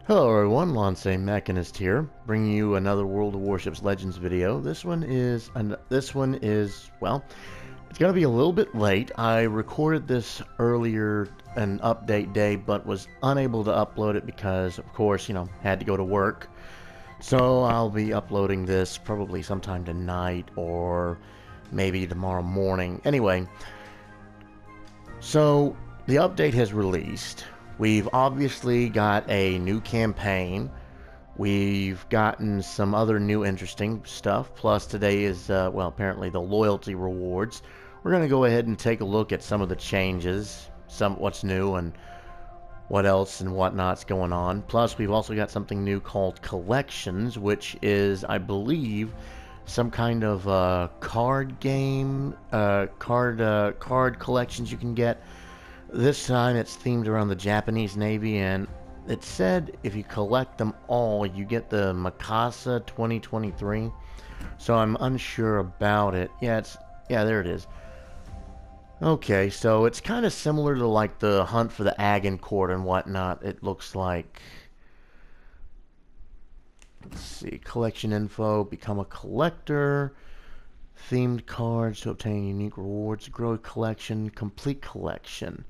Hello everyone, Lance Mechanist here, bringing you another World of Warships Legends video. This one is, well, it's gonna be a little bit late. I recorded this earlier, an update day, but was unable to upload it because, of course, had to go to work. So I'll be uploading this probably sometime tonight or maybe tomorrow morning. Anyway, so the update has released. We've obviously got a new campaign. We've gotten some other new interesting stuff. Plus today is, well, apparently the loyalty rewards. We're going to go ahead and take a look at some of the changes, what's new and what else and whatnot's going on. Plus we've also got something new called collections, which is, I believe, some kind of card game, card collections you can get. This time it's themed around the Japanese Navy, and it said if you collect them all, you get the Mikasa 2023. So I'm unsure about it. Yeah, there it is. Okay, so it's kind of similar to like the hunt for the Agincourt and whatnot. It looks like. Let's see, collection info, become a collector, themed cards to obtain unique rewards, grow a collection, complete collection.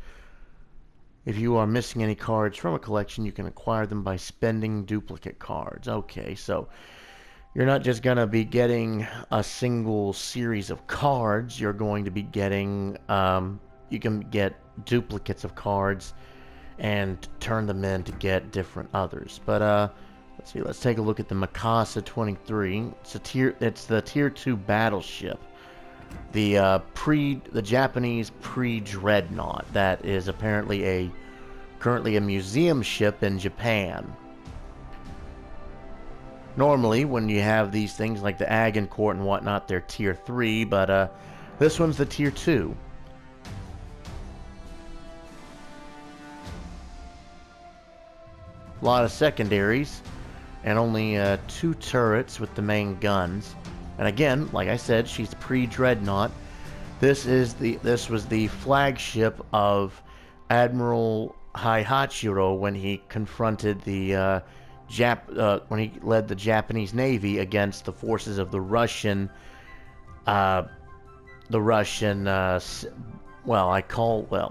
If you are missing any cards from a collection, you can acquire them by spending duplicate cards. Okay, so you're not just going to be getting a single series of cards. You're going to be getting, you can get duplicates of cards and turn them in to get different others. But let's see, let's take a look at the Mikasa 23. It's the tier 2 battleship. The Japanese pre-dreadnought that is apparently currently a museum ship in Japan. Normally, when you have these things like the Agincourt and whatnot, they're tier 3, but this one's the tier 2. A lot of secondaries, and only 2 turrets with the main guns. And again, like I said, she's pre-dreadnought. This was the flagship of Admiral Haihachiro when he confronted the when he led the Japanese Navy against the forces of the Russian. Well,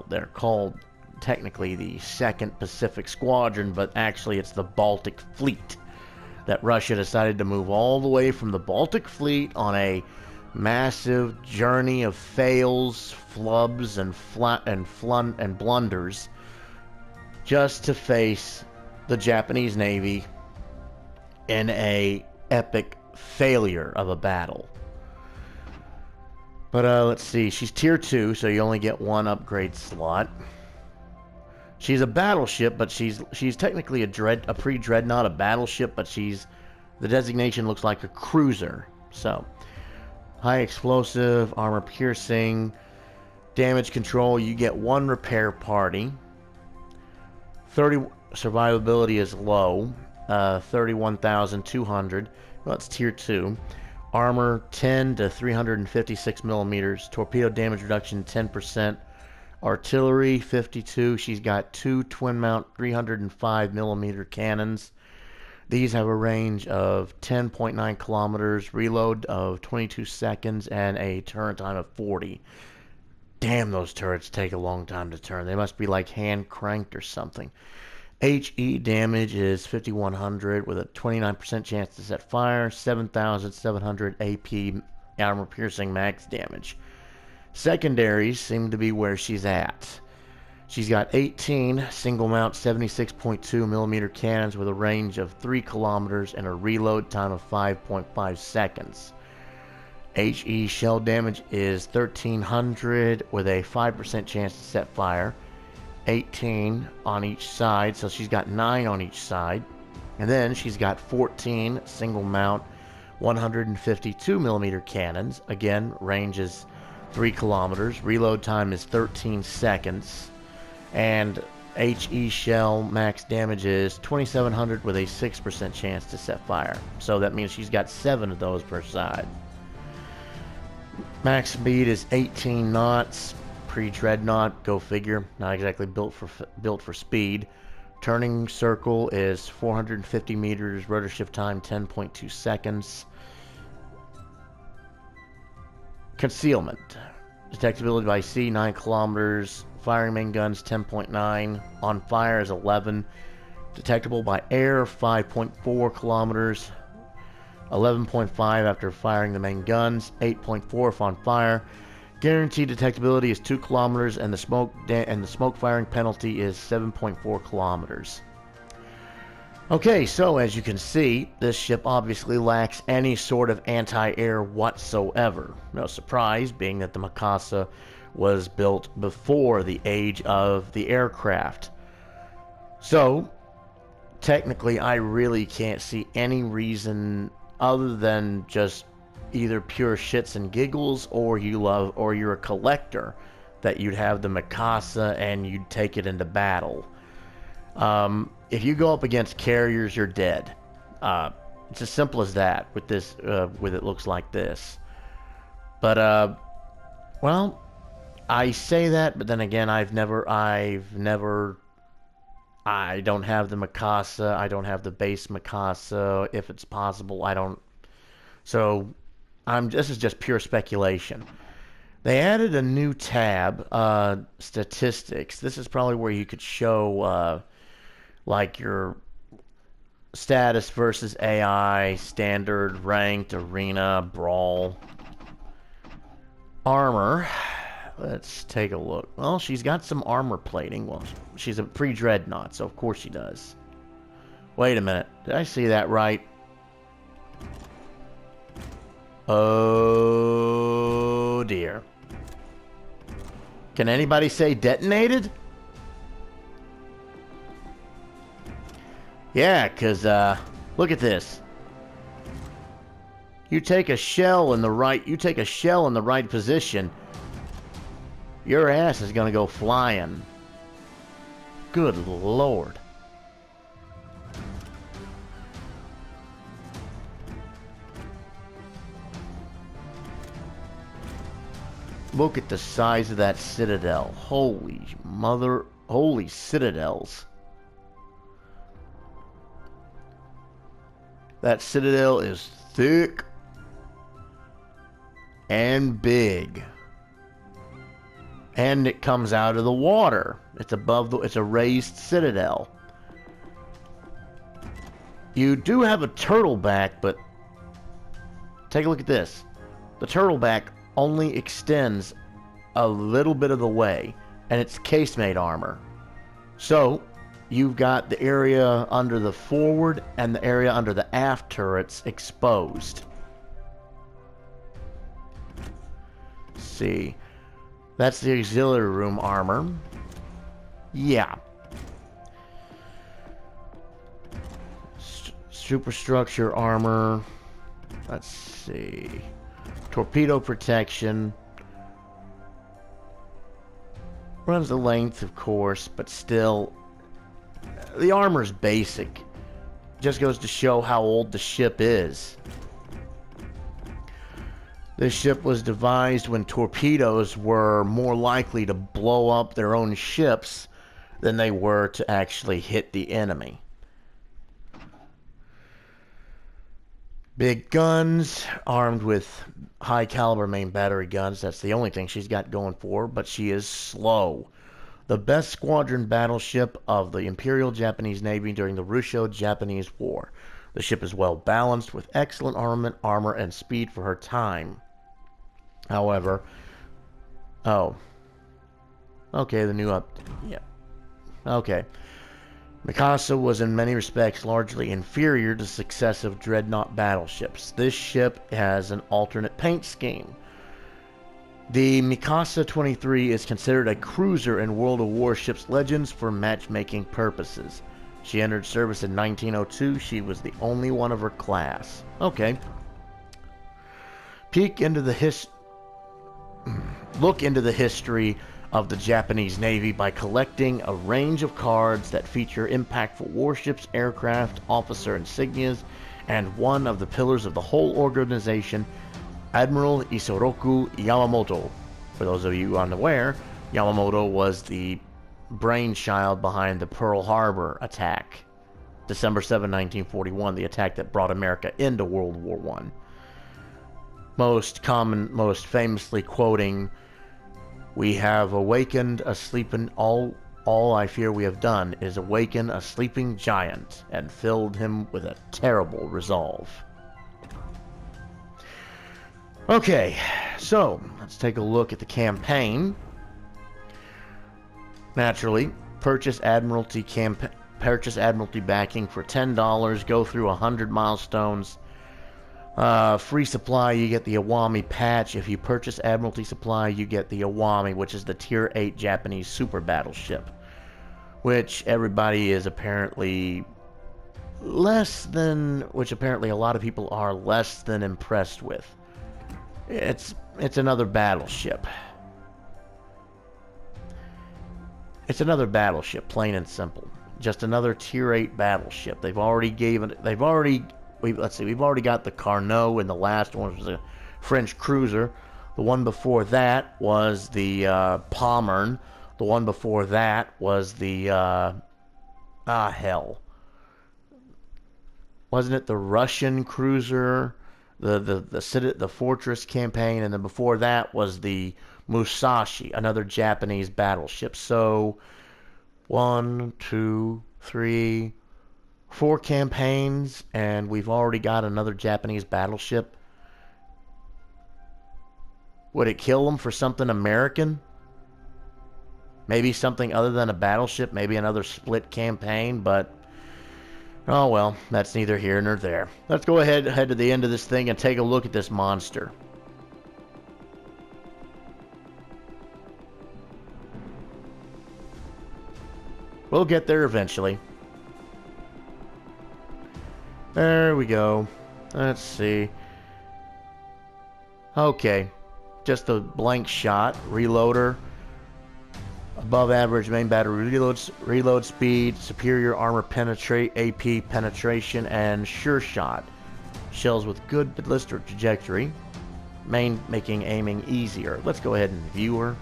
they're called technically the 2nd Pacific Squadron, but actually it's the Baltic Fleet. That Russia decided to move all the way from the Baltic Fleet on a massive journey of fails, flubs, and blunders just to face the Japanese Navy in a epic failure of a battle. But let's see, she's tier 2, so you only get 1 upgrade slot. She's a battleship, but she's technically a pre-dreadnought, a battleship, but the designation looks like a cruiser. So, high explosive, armor piercing, damage control, you get 1 repair party. 30 survivability is low, 31,200. Well, that's tier 2. Armor 10 to 356 millimeters. Torpedo damage reduction 10%. Artillery 52. She's got 2 twin mount 305 millimeter cannons. These have a range of 10.9 kilometers, reload of 22 seconds, and a turn time of 40. Damn, those turrets take a long time to turn. They must be like hand cranked or something. HE damage is 5100 with a 29% chance to set fire, 7700 AP armor piercing max damage. Secondaries seem to be where she's at. She's got 18 single mount 76.2 millimeter cannons with a range of 3 kilometers and a reload time of 5.5 seconds. HE shell damage is 1300 with a 5% chance to set fire. 18 on each side, so she's got 9 on each side. And then she's got 14 single mount 152 millimeter cannons. Again, range is 3 kilometers. Reload time is 13 seconds. And HE shell max damage is 2700 with a 6% chance to set fire. So that means she's got 7 of those per side. Max speed is 18 knots. Pre-dreadnought, go figure. Not exactly built for speed. Turning circle is 450 meters. Rotor shift time 10.2 seconds. Concealment. Detectability by sea 9 kilometers. Firing main guns 10.9. On fire is 11. Detectable by air 5.4 kilometers. 11.5 after firing the main guns. 8.4 if on fire. Guaranteed detectability is 2 kilometers, and the smoke firing penalty is 7.4 kilometers. Okay, so as you can see, this ship obviously lacks any sort of anti-air whatsoever. No surprise, being that the Mikasa was built before the age of the aircraft. So, technically, I really can't see any reason other than just either pure shits and giggles, or you're a collector, that you'd have the Mikasa and you'd take it into battle. If you go up against carriers, you're dead. It's as simple as that with this, with it looks like this. But, well, I say that, but then again, I don't have the Mikasa, I don't have the base Mikasa. If it's possible, I don't. So, this is just pure speculation. They added a new tab, statistics. This is probably where you could show, like your status versus AI, standard, ranked, arena, brawl. Armor. Let's take a look. Well, she's got some armor plating. Well, she's a pre-dreadnought, so of course she does. Wait a minute. Did I see that right? Oh dear. Can anybody say detonated? Yeah, because, look at this. You take a shell in the right position, your ass is gonna go flying. Good Lord. Look at the size of that citadel. Holy citadels. That citadel is thick and big. And it comes out of the water. It's it's a raised citadel. You do have a turtleback, but take a look at this. The turtleback only extends a little bit of the way, and it's casemate armor. So, you've got the area under the forward and the area under the aft turrets exposed. Let's see. That's the auxiliary room armor. Yeah. Superstructure armor. Let's see. Torpedo protection. Runs the length, of course, but still, the armor's basic. Just goes to show how old the ship is. This ship was devised when torpedoes were more likely to blow up their own ships than they were to actually hit the enemy. Big guns, armed with high caliber main battery guns. That's the only thing she's got going for her, but she is slow. The best squadron battleship of the Imperial Japanese Navy during the Russo-Japanese War. The ship is well balanced with excellent armament, armor, and speed for her time. However, okay, the new yeah, okay. Mikasa was in many respects largely inferior to successive dreadnought battleships. This ship has an alternate paint scheme. The Mikasa 23 is considered a cruiser in World of Warships Legends for matchmaking purposes. She entered service in 1902. She was the only one of her class. Okay. Look into the history of the Japanese Navy by collecting a range of cards that feature impactful warships, aircraft, officer insignias, and one of the pillars of the whole organization, Admiral Isoroku Yamamoto. For those of you unaware, Yamamoto was the brainchild behind the Pearl Harbor attack. December 7, 1941, the attack that brought America into World War I. Most famously quoting, "We have awakened a sleeping, all I fear we have done is awaken a sleeping giant and filled him with a terrible resolve." Okay, so let's take a look at the campaign. Naturally, purchase Admiralty backing for $10. Go through 100 milestones. Free supply, you get the Iwami patch. If you purchase Admiralty supply, you get the Iwami, which is the Tier 8 Japanese super battleship, which everybody is apparently which apparently a lot of people are less than impressed with. It's another battleship. It's another battleship, plain and simple. Just another Tier 8 battleship. We've already got the Carnot, and the last one was a French cruiser. The one before that was the Pommern. The one before that was the hell. Wasn't it the Russian cruiser? The Fortress campaign, and then before that was the Musashi, another Japanese battleship. So 1, 2, 3, 4 campaigns, and we've already got another Japanese battleship. Would it kill them for something American? Maybe something other than a battleship, maybe another split campaign, but oh well, that's neither here nor there. Let's go head to the end of this thing and take a look at this monster. We'll get there eventually. There we go. Let's see. Okay. Just a blank shot. Reloader. Above average main battery reload speed. Superior armor AP penetration. And sure shot. Shells with good ballistic trajectory. Making aiming easier. Let's go ahead and view her.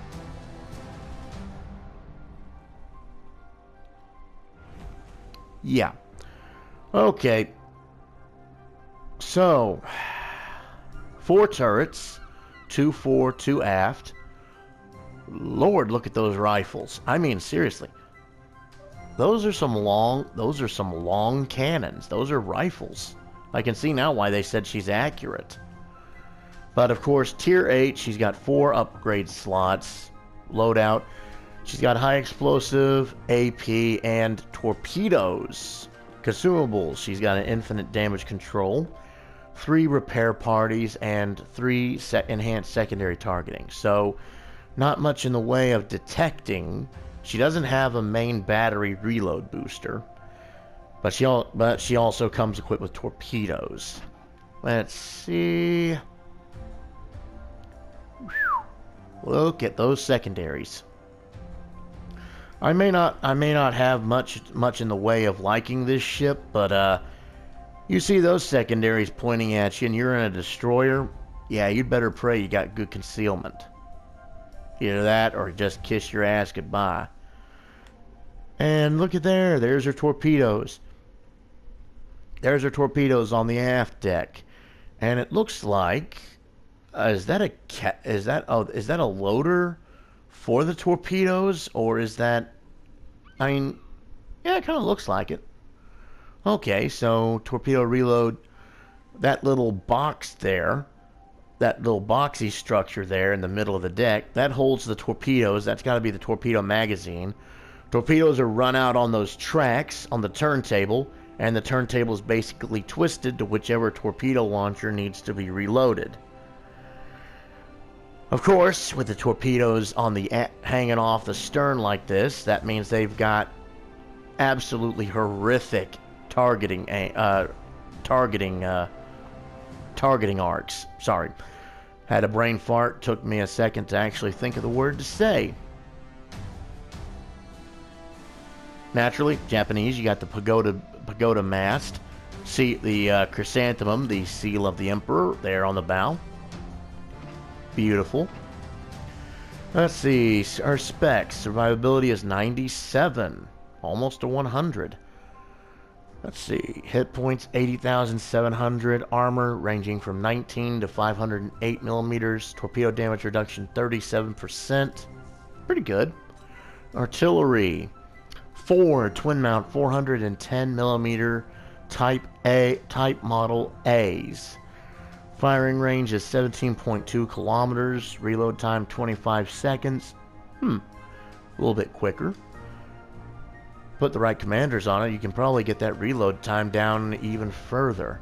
Yeah. Okay. So, 4 turrets, 2 fore, 2 aft. Lord, look at those rifles. I mean, seriously. Those are some long cannons. Those are rifles. I can see now why they said she's accurate. But of course, Tier 8, she's got 4 upgrade slots. Loadout. She's got high explosive, AP, and torpedoes. Consumables. She's got an infinite damage control, 3 repair parties, and 3 enhanced secondary targeting. So, not much in the way of detecting. She doesn't have a main battery reload booster, but she also comes equipped with torpedoes. Let's see. Look at those secondaries. I may not have much in the way of liking this ship, but you see those secondaries pointing at you and you're in a destroyer, yeah, you'd better pray you got good concealment. Either that or just kiss your ass goodbye. And look at there's her torpedoes. There's her torpedoes on the aft deck. And it looks like is that a loader for the torpedoes, or is that, I mean, yeah, it kind of looks like it. Okay, so torpedo reload, that little box there, that little boxy structure there in the middle of the deck, that holds the torpedoes. That's got to be the torpedo magazine. Torpedoes are run out on those tracks on the turntable, and the turntable is basically twisted to whichever torpedo launcher needs to be reloaded. Of course, with the torpedoes on the hanging off the stern like this, that means they've got absolutely horrific targeting arcs. Sorry, had a brain fart. Took me a second to actually think of the word to say. Naturally, Japanese, you got the pagoda mast. See the chrysanthemum, the seal of the emperor, there on the bow. Beautiful. Let's see. Our specs. Survivability is 97. Almost a 100. Let's see. Hit points 80,700. Armor ranging from 19 to 508 millimeters. Torpedo damage reduction 37%. Pretty good. Artillery. 4 twin mount 410 millimeter type model A's. Firing range is 17.2 kilometers. Reload time 25 seconds. A little bit quicker. Put the right commanders on it, you can probably get that reload time down even further.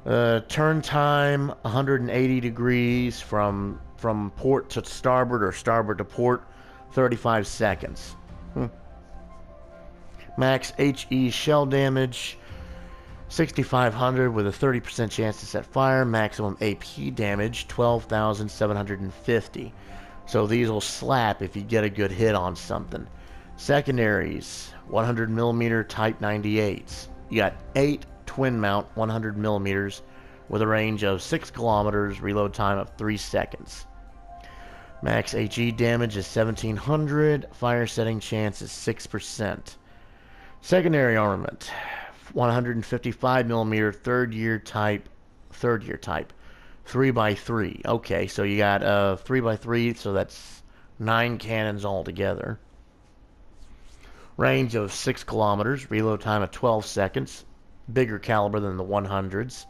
Turn time 180 degrees from port to starboard or starboard to port, 35 seconds. Max HE shell damage 6,500 with a 30% chance to set fire. Maximum AP damage 12,750. So these will slap if you get a good hit on something. Secondaries, 100 millimeter Type 98s. You got 8 twin mount 100 millimeters with a range of 6 kilometers, reload time of 3 seconds. Max HE damage is 1700, fire setting chance is 6%. Secondary armament, 155 millimeter third year type, 3x3. Okay, so you got 3x3, so that's 9 cannons altogether. Range of 6 kilometers, reload time of 12 seconds, bigger caliber than the 100s.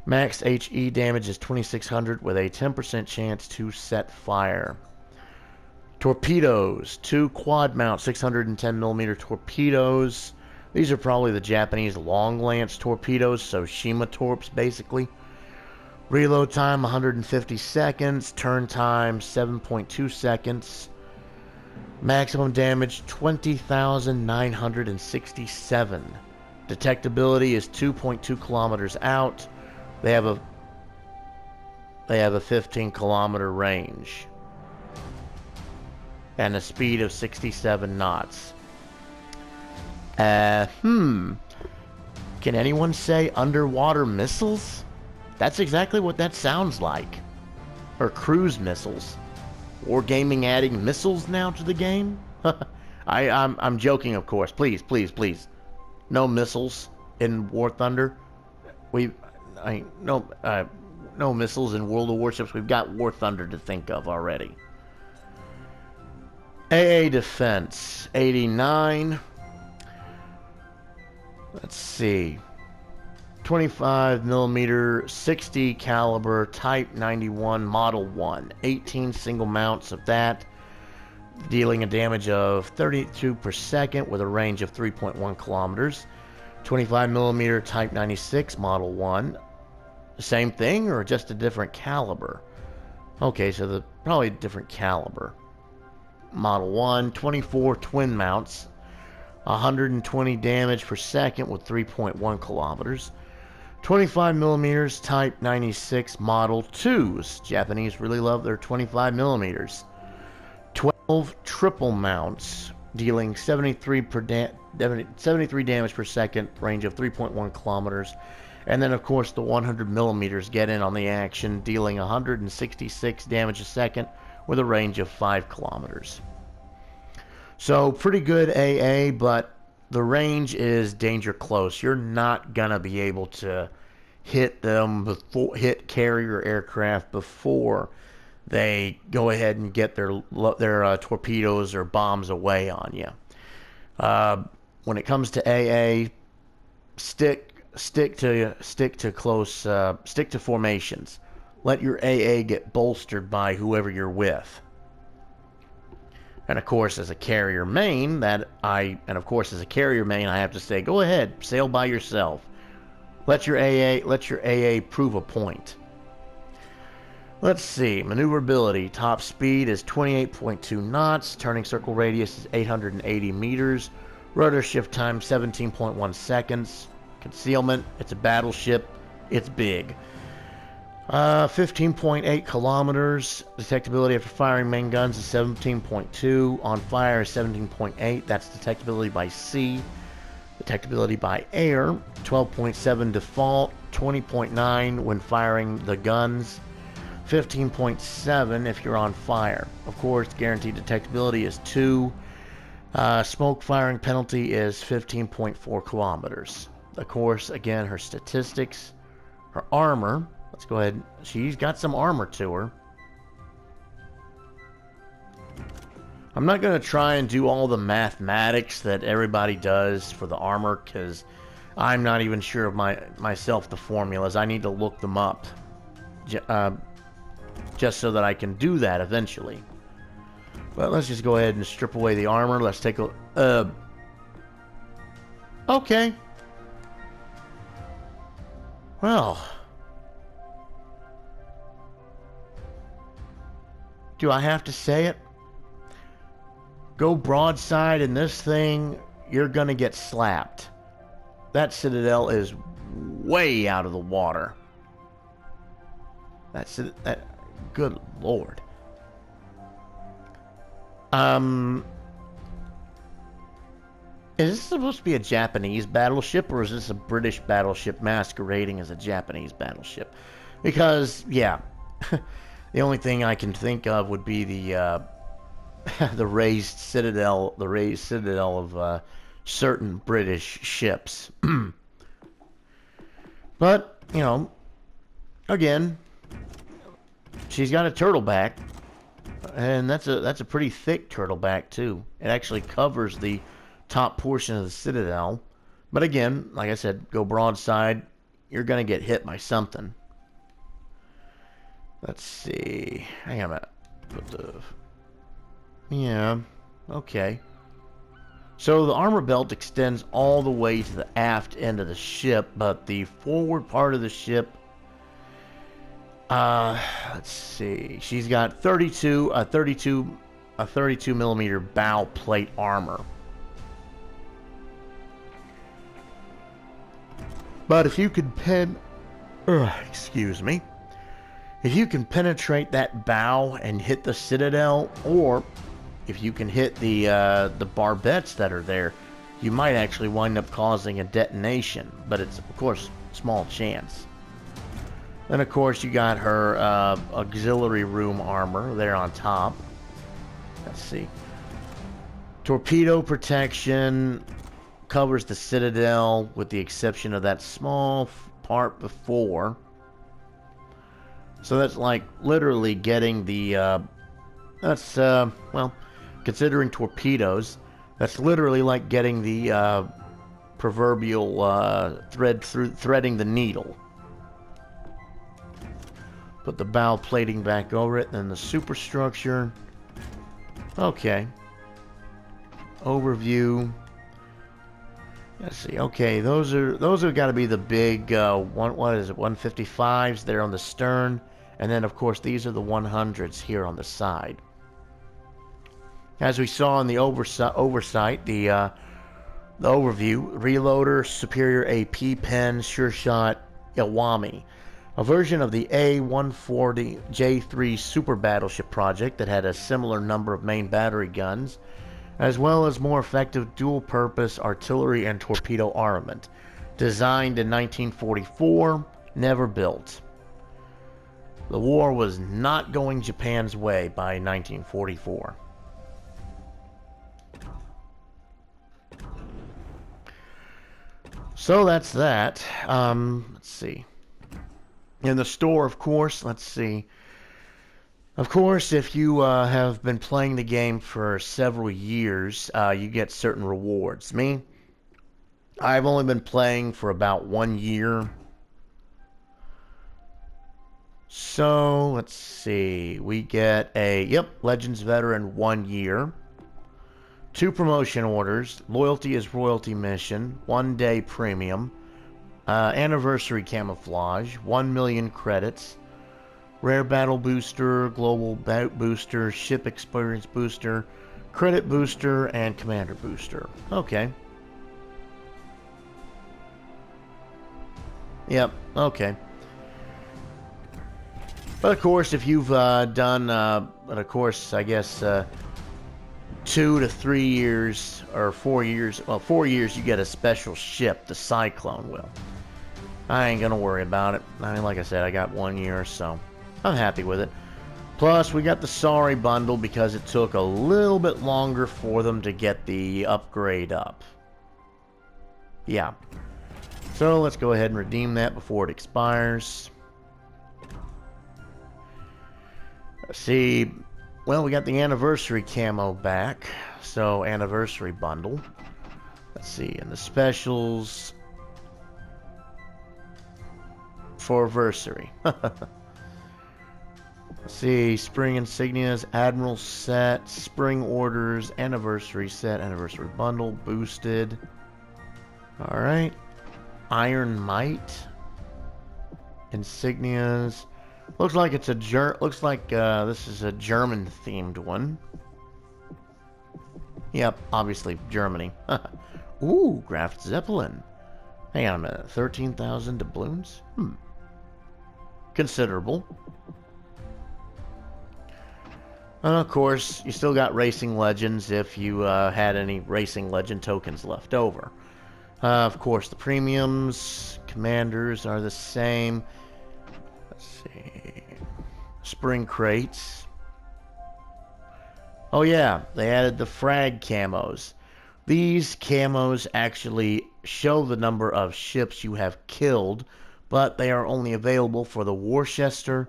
Max HE damage is 2600 with a 10% chance to set fire. Torpedoes, 2 quad mount 610 millimeter torpedoes. These are probably the Japanese long lance torpedoes, so Shima torps basically. Reload time 150 seconds, turn time 7.2 seconds. Maximum damage 20,967. Detectability is 2.2 kilometers out. They have a 15 kilometer range and a speed of 67 knots. Can anyone say underwater missiles? That's exactly what that sounds like. Or cruise missiles. Wargaming adding missiles now to the game? I'm joking, of course. Please. No missiles in War Thunder. No missiles in World of Warships. We've got War Thunder to think of already. AA Defense 89. Let's see. 25 millimeter 60 caliber Type 91 Model 1. 18 single mounts of that, dealing a damage of 32 per second with a range of 3.1 kilometers. 25 millimeter Type 96 Model 1. Same thing or just a different caliber? Okay, so probably different caliber. Model 1, 24 twin mounts, 120 damage per second with 3.1 kilometers. 25 millimeters Type 96 Model 2s. Japanese really love their 25 millimeters. 12 triple mounts, dealing 73 damage per second, range of 3.1 kilometers. And then, of course, the 100 millimeters get in on the action, dealing 166 damage a second with a range of 5 kilometers. So, pretty good AA, but the range is danger close. You're not going to be able to hit carrier aircraft before they go ahead and get their torpedoes or bombs away on you. When it comes to AA, stick to formations. Let your AA get bolstered by whoever you're with. And of course, as a carrier main, I have to say, go ahead, sail by yourself. Let your AA prove a point. Let's see, maneuverability. Top speed is 28.2 knots. Turning circle radius is 880 meters. Rudder shift time 17.1 seconds. Concealment, it's a battleship. It's big. 15.8 kilometers. Detectability after firing main guns is 17.2. On fire is 17.8. That's detectability by sea. Detectability by air, 12.7 default, 20.9 when firing the guns. 15.7 if you're on fire. Of course, guaranteed detectability is 2. Smoke firing penalty is 15.4 kilometers. Of course, again, her statistics, her armor. Let's go ahead. She's got some armor to her. I'm not going to try and do all the mathematics that everybody does for the armor, because I'm not even sure of myself the formulas. I need to look them up just so that I can do that eventually. But let's just go ahead and strip away the armor. Let's take a... okay. Well... do I have to say it? Go broadside in this thing, you're gonna get slapped. That Citadel is way out of the water. That's it. Good Lord. Is this supposed to be a Japanese battleship, or is this a British battleship masquerading as a Japanese battleship? Because, yeah, the only thing I can think of would be the raised citadel, of certain British ships. But, you know, again, she's got a turtleback, and that's a pretty thick turtleback too. It actually covers the top portion of the Citadel. But again, like I said, go broadside, you're gonna get hit by something. Let's see. Hang on a minute. Put the... yeah, okay. So the armor belt extends all the way to the aft end of the ship, but the forward part of the ship, let's see. She's got 32 millimeter bow plate armor. But if you could if you can penetrate that bow and hit the Citadel, or if you can hit the barbettes that are there, you might actually wind up causing a detonation. But it's, of course, small chance. Then, of course, you got her auxiliary room armor there on top. Let's see. Torpedo protection covers the Citadel with the exception of that small part before. So that's like literally getting the... well, considering torpedoes, that's literally like getting the proverbial threading the needle. Put the bow plating back over it, then the superstructure. Okay. Overview. Let's see. Okay, those have got to be the big what is it? 155s there on the stern, and then of course these are the 100s here on the side. As we saw in the oversight, the overview, reloader, superior AP pen, sure shot, Iwami, a version of the A-140J3 super battleship project that had a similar number of main battery guns, as well as more effective dual-purpose artillery and torpedo armament. Designed in 1944, never built. The war was not going Japan's way by 1944. So that's that. Let's see. In the store, of course, let's see. Of course, if you have been playing the game for several years, you get certain rewards. Me, I've only been playing for about 1 year. So, let's see. We get a, Legends Veteran 1 year. 2 promotion orders. Loyalty is Royalty mission. 1 day premium. Anniversary camouflage. 1 million credits. Rare Battle Booster, Global Booster, Ship Experience Booster, Credit Booster, and Commander Booster. Okay. Yep, okay. But of course, if you've done, but of course, I guess, 2 to 3 years, or 4 years, well, 4 years you get a special ship, the Cyclone will. I ain't gonna worry about it. I mean, like I said, I got 1 year or so. I'm happy with it. Plus, we got the sorry bundle because it took a little bit longer for them to get the upgrade up. Yeah. So let's go ahead and redeem that before it expires. Let's see. Well, we got the anniversary camo back. So, anniversary bundle. Let's see. And the specials for anniversary. Let's see. Spring insignias, Admiral set, spring orders, anniversary set, anniversary bundle, boosted. Alright. Iron Might. Insignias. Looks like it's a this is a German themed one. Yep, obviously Germany. Ooh, Graf Zeppelin. Hang on a minute, 13,000 doubloons? Considerable. And of course, you still got Racing Legends if you had any Racing Legend tokens left over. Of course, the premiums, commanders are the same. Let's see. Spring crates. Oh yeah, they added the frag camos. These camos actually show the number of ships you have killed, but they are only available for the Worcester,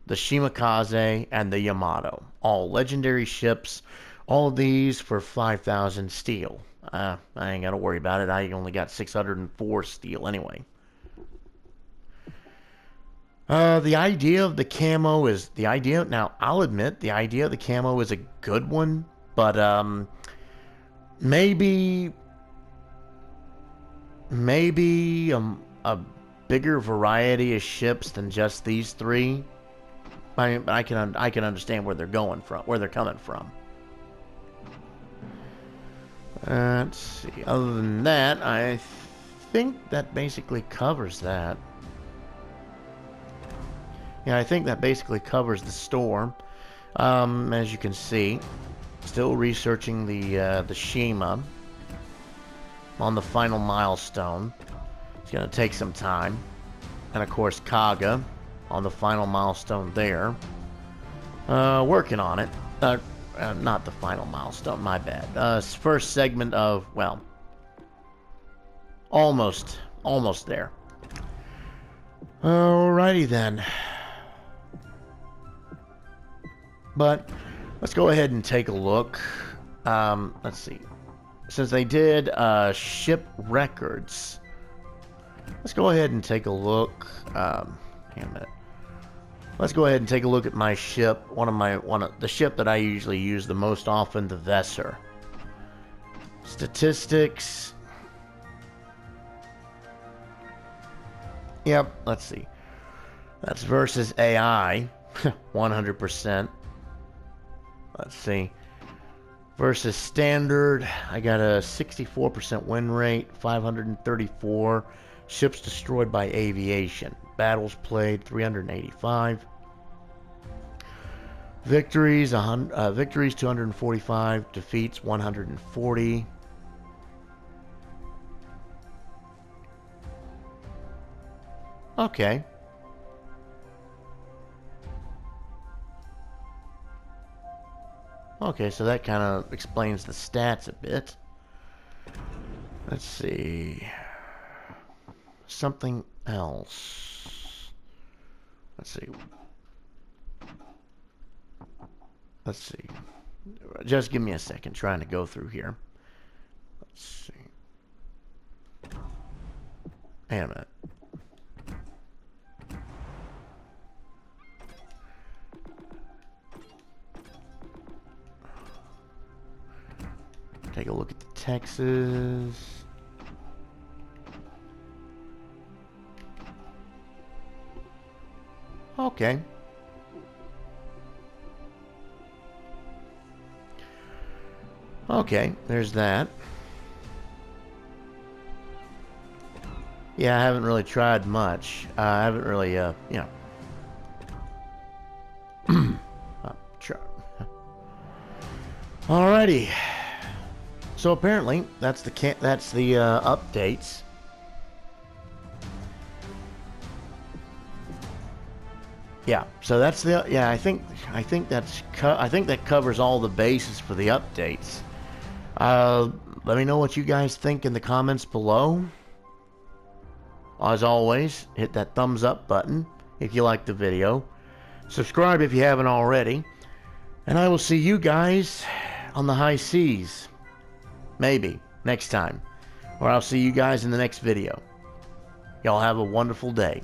the Shimakaze, and the Yamato. All legendary ships. All of these for 5,000 steel. I ain't got to worry about it. I only got 604 steel anyway. The idea of the camo is the idea. Now, I'll admit the idea of the camo is a good one, but maybe a bigger variety of ships than just these three. I can understand where they're going from, where they're coming from. Let's see. Other than that, I think that basically covers that. Yeah, I think that basically covers the store. As you can see, still researching the Shima on the final milestone. It's gonna take some time, and of course Kaga on the final milestone there. Working on it. Not the final milestone, my bad. First segment of, well, almost there. Alrighty then. But let's go ahead and take a look. Let's see. Since they did ship records, let's go ahead and take a look. Hang a minute. Let's go ahead and take a look at my ship. The ship that I usually use the most often, the Vesser. Statistics. Yep, let's see. That's versus AI, 100%. Let's see. Versus standard, I got a 64% win rate, 534. Ships destroyed by aviation. Battles played, 385. Victories, 245. Defeats, 140. Okay. Okay, so that kind of explains the stats a bit. Let's see. Something else. Let's see. Let's see. Just give me a second trying to go through here. Let's see. Wait a minute. Take a look at the Texas. Okay. Okay, there's that. Yeah, I haven't really tried much. I haven't really, you know. Alrighty. So apparently, that's the updates. Yeah, so that's the yeah. I think that covers all the bases for the updates. Let me know what you guys think in the comments below. As always, hit that thumbs up button if you like the video. Subscribe if you haven't already. And I will see you guys on the high seas. Maybe next time. Or I'll see you guys in the next video. Y'all have a wonderful day.